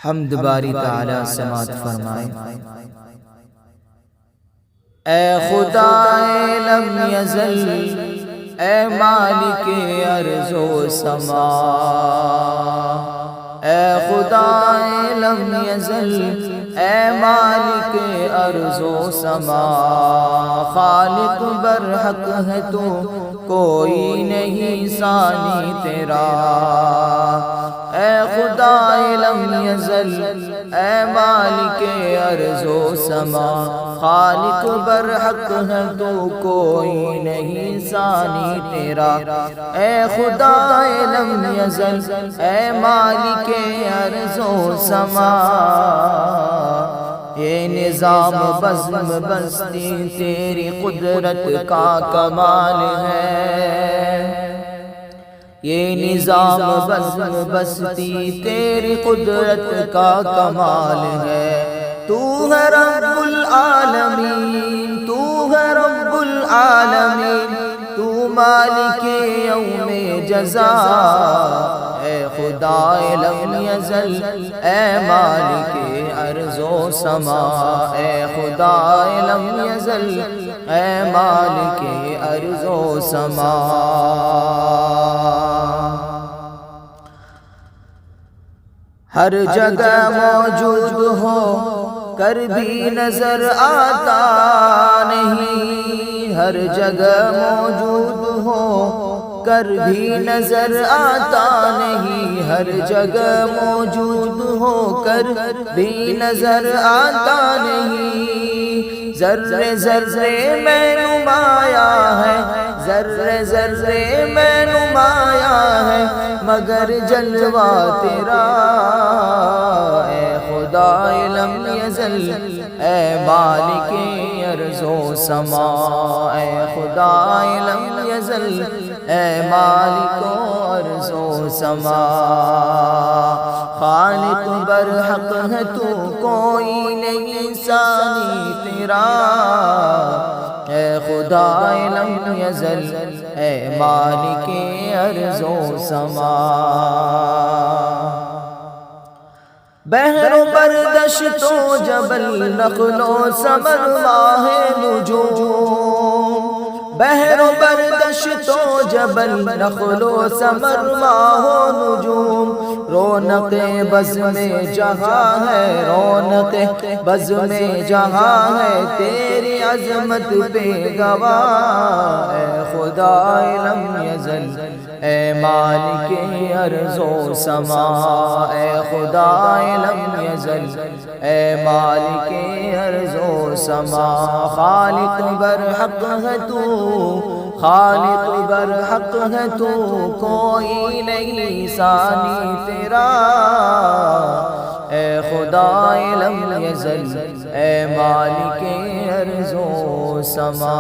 حمد باری تعالی سماعت فرمائے۔ اے خدائے لم یزل، اے مالک ارض و سما، اے خدائے لم یزل، اے مالک ارض و سما، خالق برحق ہے تو کوئی نہیں ثانی تیرا، اے خدائے لم یزل، اے مالک ارض و سما، خالق برحق ہے تو کوئی نہیں ثانی تیرا، اے خدائے لم یزل، اے مالک ارض و سما، یہ نظام بزم بستی تیری قدرت کا کمال ہے، یہ نظام بزم بستی تیری قدرت کا کمال ہے، تو ہے رب العالمین، تو ہے رب العالمین، تو مالک یوم جزا، اے خدائے لم یزل، اے مالک ارض و سما، اے خدائے لم یزل، اے مالک ارض و سما، ہر جگہ موجود ہو کر بھی نظر آتا نہیں، ہر جگہ موجود ہو کر بھی نظر آتا نہیں، ہر جگہ موجود ہو کر بھی نظر آتا نہیں، ذرے ذرے میں نمایاں ہے، ذرے ذرے میں نمایاں ہے، مگر جلوہ تیرا، اے خدائے لم یزل، اے مالک ارض و سما، اے خدائے لم یزل، اے مالک ارض و سما، خالق برحق ہے تو کوئی نہیں ثانی تیرا، اے خدائے لم یزل، اے مالک ارض و سما، بحر و بردشت و جبل، نخل و ثمر، ماہ نجوم، بحر و بردشت و جبل، نخل و ثمر، ماہ نجوم، رونق بزم جہاں ہے، رونق بزم جہاں ہے، تیری عظمت پہ گواہ، اے خدائے لم یزل، اے مالک ارض و سما، اے خدائے لم یزل، اے مالک ارض و سما، خالق برحق ہے تو، خالق برحق ہے تو کوئی نہیں ثانی تیرا، اے خدائے لم یزل، اے مالک ارض و سما۔